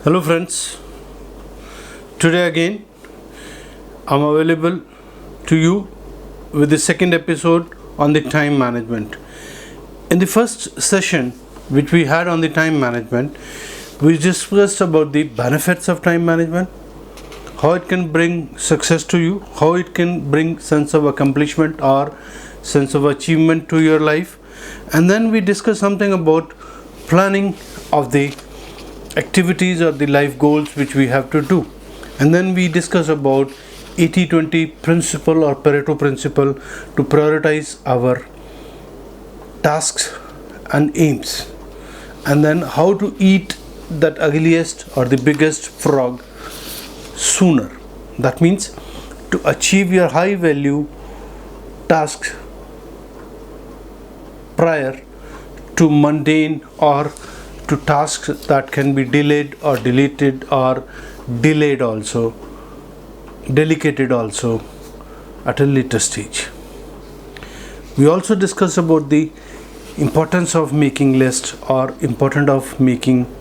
Hello friends, today again I'm available to you with the second episode on the time management. In the first session which we had on the time management, we discussed about the benefits of time management, how it can bring success to you, how it can bring sense of accomplishment or sense of achievement to your life, and then we discussed something about planning of the activities or the life goals which we have to do, and then we discuss about 80-20 principle or Pareto principle to prioritize our tasks and aims, and then how to eat that ugliest or the biggest frog sooner. That means to achieve your high value tasks prior to mundane or to tasks that can be delayed or deleted or delayed also, delegated also at a later stage. We also discuss about the importance of making lists or importance of making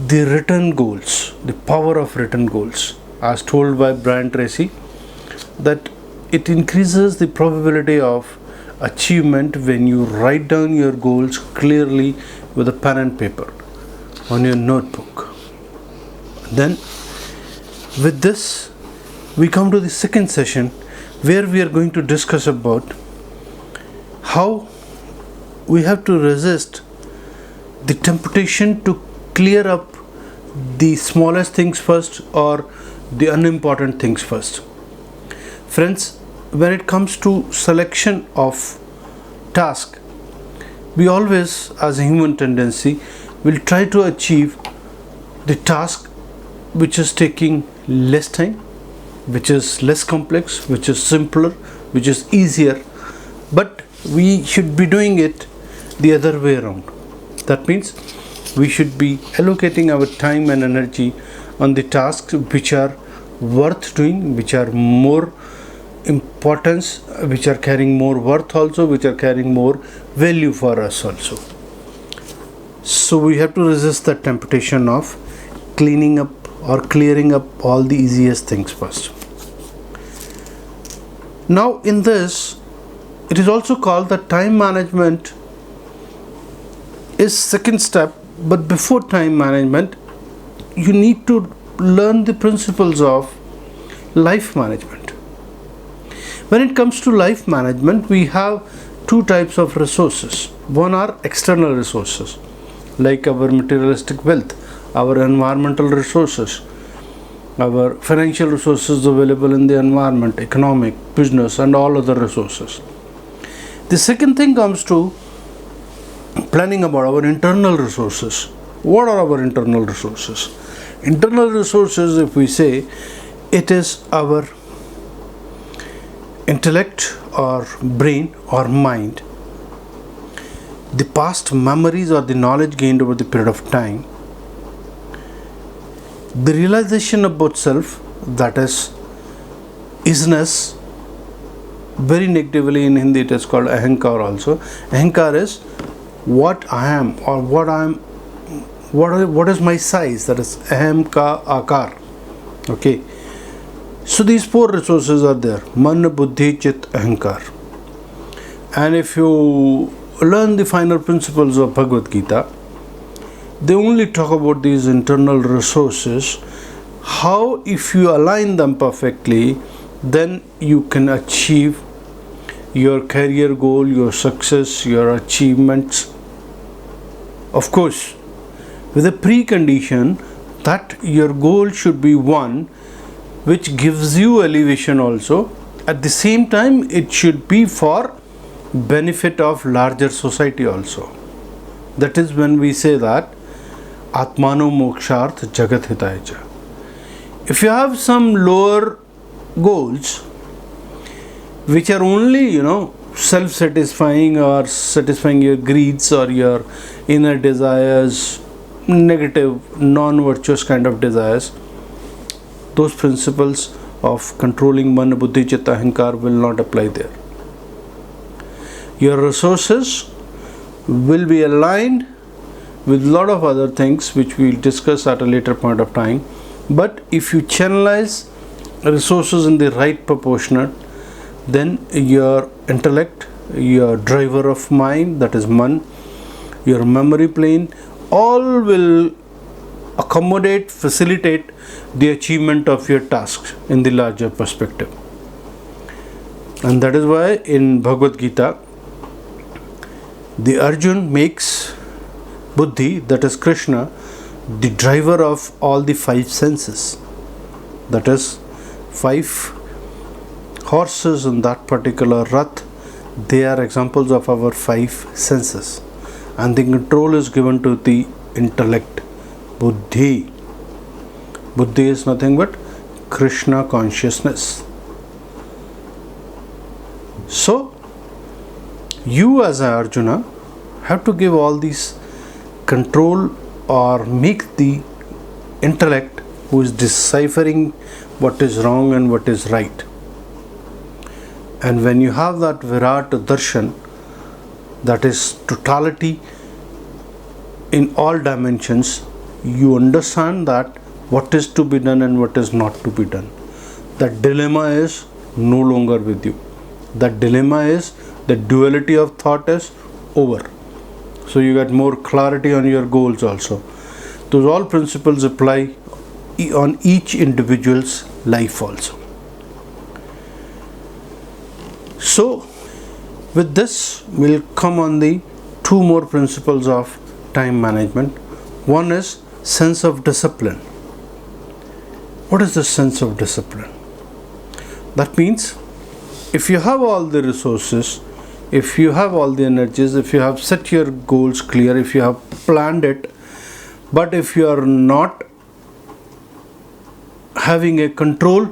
the written goals, the power of written goals, as told by Brian Tracy, that it increases the probability of achievement when you write down your goals clearly with a pen and paper on your notebook. Then with this we come to the second session where we are going to discuss about how we have to resist the temptation to clear up the smallest things first or the unimportant things first. Friends, when it comes to selection of task, we always, as a human tendency, will try to achieve the task which is taking less time, which is less complex, which is simpler, which is easier, but we should be doing it the other way around. That means we should be allocating our time and energy on the tasks which are worth doing, which are more importance, which are carrying more worth also, which are carrying more value for us also. So we have to resist the temptation of cleaning up or clearing up all the easiest things first. Now in this, it is also called that time management is second step, but before time management you need to learn the principles of life management. When it comes to life management, we have two types of resources. One are external resources, like our materialistic wealth, our environmental resources, our financial resources available in the environment, economic, business, and all other resources. The second thing comes to planning about our internal resources. What are our internal resources? Internal resources, if we say, it is our intellect or brain or mind, the past memories or the knowledge gained over the period of time, the realization about self, that is isness. Very negatively in Hindi it is called ahankar also. Ahankar is what I am or what is my size, that is aham ka akar. Okay. So these four resources are there: man, buddhi, chit, ahankar. And if you learn the final principles of Bhagavad Gita, they only talk about these internal resources. How, if you align them perfectly, then you can achieve your career goal, your success, your achievements. Of course, with a precondition that your goal should be one which gives you elevation also. At the same time, it should be for benefit of larger society also. That is when we say that Atmano Moksharth Jagat Hitaya. If you have some lower goals which are only, self-satisfying or satisfying your greeds or your inner desires, negative, non-virtuous kind of desires, those principles of controlling man, buddhi, chitta, ahankar will not apply there. Your resources will be aligned with a lot of other things which we will discuss at a later point of time. But if you channelize resources in the right proportionate, then your intellect, your driver of mind, that is man, your memory plane, all will accommodate, facilitate the achievement of your tasks in the larger perspective. And that is why in Bhagavad Gita, the Arjun makes Buddhi, that is Krishna, the driver of all the five senses. That is, five horses in that particular Rath, they are examples of our five senses. And the control is given to the intellect, Buddhi. Buddhi is nothing but Krishna consciousness. So, you as an Arjuna have to give all these control or make the intellect who is deciphering what is wrong and what is right. And when you have that Virat Darshan, that is totality in all dimensions, you understand that what is to be done and what is not to be done. That dilemma is no longer with you. That dilemma is, the duality of thought is over. So you get more clarity on your goals also. Those all principles apply on each individual's life also. So with this, we'll come on the two more principles of time management. One is sense of discipline. What is the sense of discipline? That means if you have all the resources, if you have all the energies, if you have set your goals clear, if you have planned it, but if you are not having a control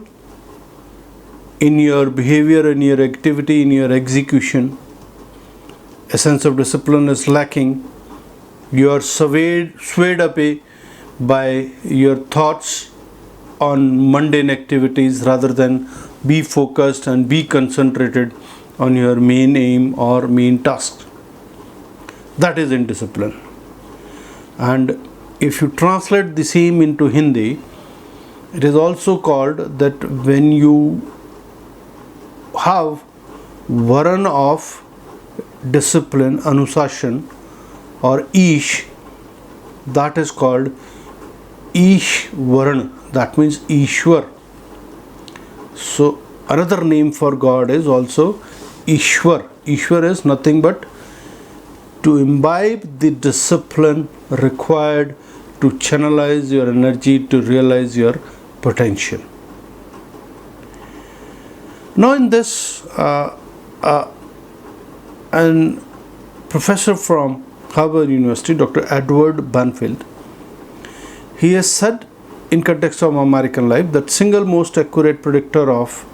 in your behavior, in your activity, in your execution, a sense of discipline is lacking, you are swayed away by your thoughts on mundane activities rather than be focused and be concentrated on your main aim or main task. That is indiscipline. And if you translate the same into Hindi, it is also called that when you have varan of discipline, anusashan or ish, that is called Ishvaran. That means Ishwar. So another name for God is also Ishwar. Ishwar is nothing but to imbibe the discipline required to channelize your energy to realize your potential. Now in this, an professor from Harvard University, Dr. Edward Banfield, he has said in context of American life that single most accurate predictor of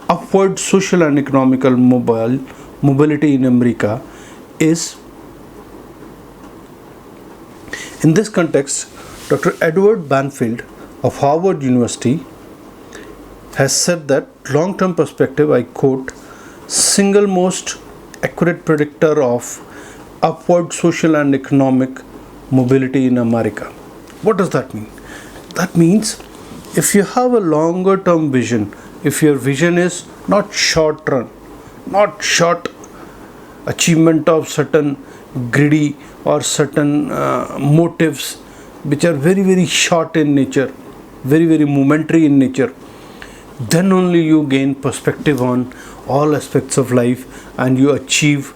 upward social and economical mobility in America is. In this context, Dr. Edward Banfield of Harvard University has said that long-term perspective, I quote, single most accurate predictor of upward social and economic mobility in America. What does that mean? That means if you have a longer term vision, if your vision is not short run, not short achievement of certain greedy or certain motives which are very, very short in nature, very, very momentary in nature, then only you gain perspective on all aspects of life and you achieve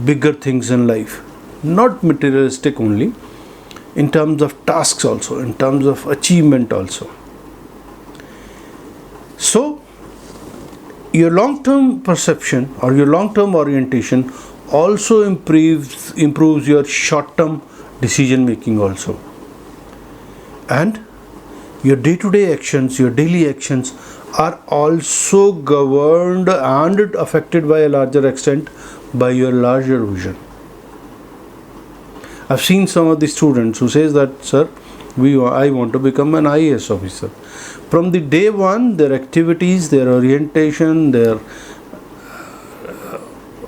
bigger things in life. Not materialistic only, in terms of tasks also, in terms of achievement also. So, your long-term perception or your long-term orientation also improves your short-term decision making also. And your day-to-day actions, your daily actions are also governed and affected by a larger extent by your larger vision. I've seen some of the students who says that, sir, I want to become an IAS officer. From the day one, their activities, their orientation, their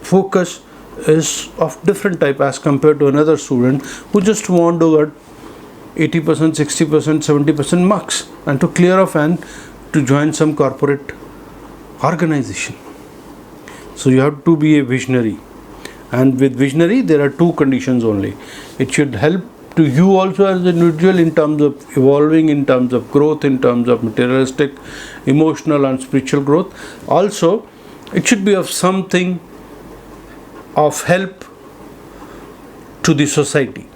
focus is of different type as compared to another student who just want to get 80%, 60%, 70% marks and to clear off and to join some corporate organization. So you have to be a visionary, and with visionary there are two conditions only. It should help to you also as an individual in terms of evolving, in terms of growth, in terms of materialistic, emotional and spiritual growth. Also it should be of something of help to the society,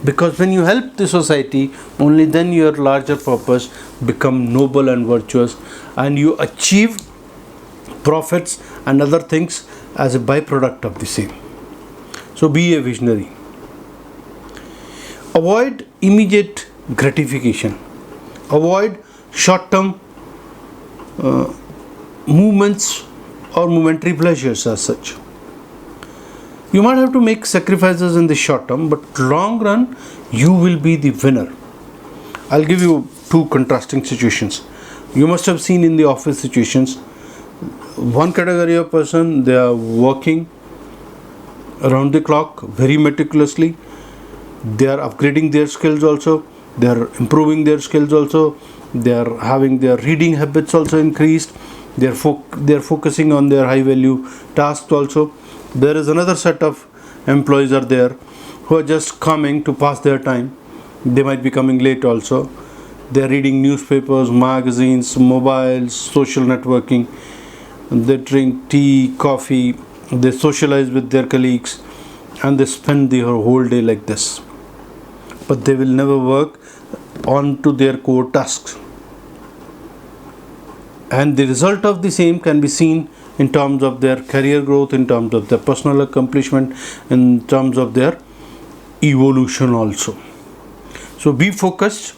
because when you help the society, only then your larger purpose become noble and virtuous, and you achieve profits and other things as a byproduct of the same. So be a visionary. Avoid immediate gratification. Avoid short-term movements or momentary pleasures as such. You might have to make sacrifices in the short term, but long run you will be the winner. I'll give you two contrasting situations. You must have seen in the office situations, one category of person, they are working around the clock very meticulously. They are upgrading their skills also, they are improving their skills also, they are having their reading habits also increased, they are focusing on their high value tasks also. There is another set of employees are there who are just coming to pass their time. They might be coming late also. They are reading newspapers, magazines, mobiles, social networking. They drink tea, coffee, they socialize with their colleagues, and they spend their whole day like this. But they will never work on to their core tasks. And the result of the same can be seen in terms of their career growth, in terms of their personal accomplishment, in terms of their evolution also. So be focused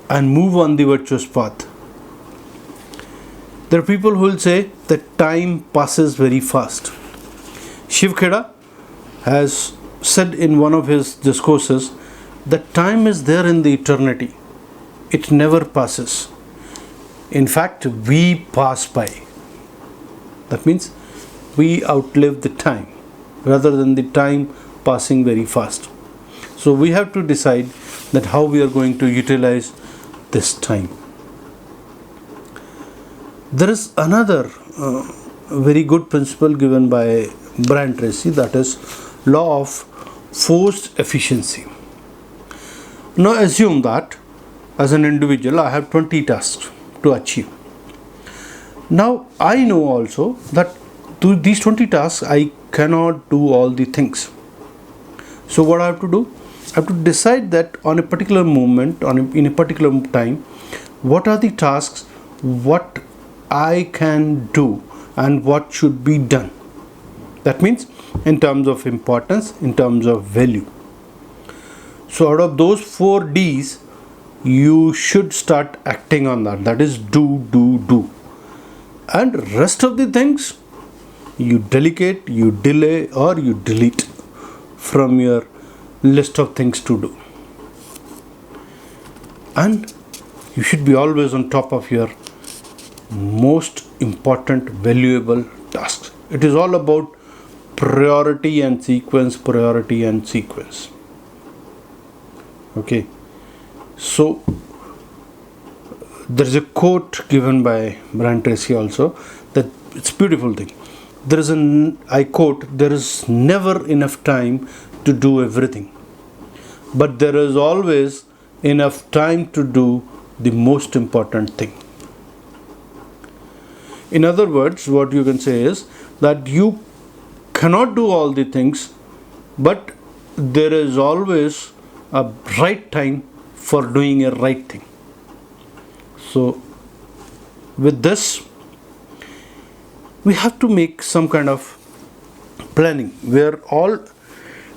and move on the virtuous path. There are people who will say that time passes very fast. Shiv Kheda has said in one of his discourses that time is there in the eternity. It never passes. In fact, we pass by. That means we outlive the time rather than the time passing very fast. So we have to decide that how we are going to utilize this time. There is another very good principle given by Brian Tracy, that is law of forced efficiency. Now assume that as an individual I have 20 tasks to achieve. Now I know also that to these 20 tasks I cannot do all the things. So what I have to do? I have to decide that on a particular moment, in a particular time, what are the tasks, what I can do and what should be done. That means in terms of importance, in terms of value. So out of those 4 D's, you should start acting on that. That is do. And rest of the things, you delegate, you delay, or you delete from your list of things to do. And you should be always on top of your most important, valuable tasks. It is all about priority and sequence, priority and sequence. Okay. So there is a quote given by Brian Tracy also, that it's a beautiful thing. There is I quote, there is never enough time to do everything, but there is always enough time to do the most important thing. In other words, what you can say is that you cannot do all the things, but there is always a right time for doing a right thing. So with this, we have to make some kind of planning where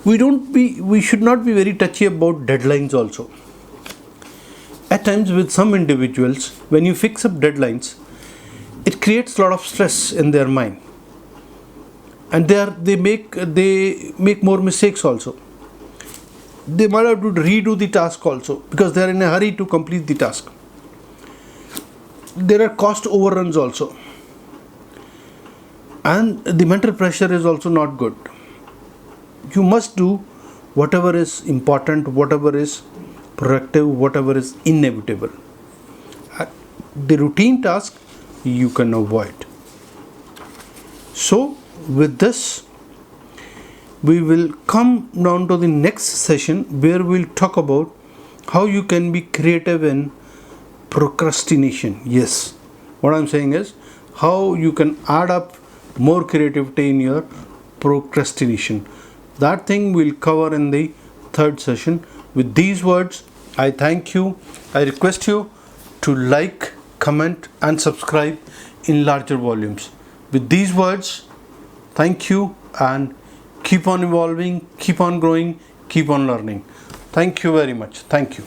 we should not be very touchy about deadlines also. At times with some individuals, when you fix up deadlines, it creates a lot of stress in their mind, and they make more mistakes also. They might have to redo the task also because they are in a hurry to complete the task. There are cost overruns also. And the mental pressure is also not good. You must do whatever is important, whatever is productive, whatever is inevitable. The routine task you can avoid. So with this, we will come down to the next session where we'll talk about how you can be creative in procrastination. Yes, what I'm saying is how you can add up more creativity in your procrastination. That thing we'll cover in the third session. With these words, I thank you. I request you to like, comment, and subscribe in larger volumes. With these words, thank you, and keep on evolving, keep on growing, keep on learning. Thank you very much. Thank you.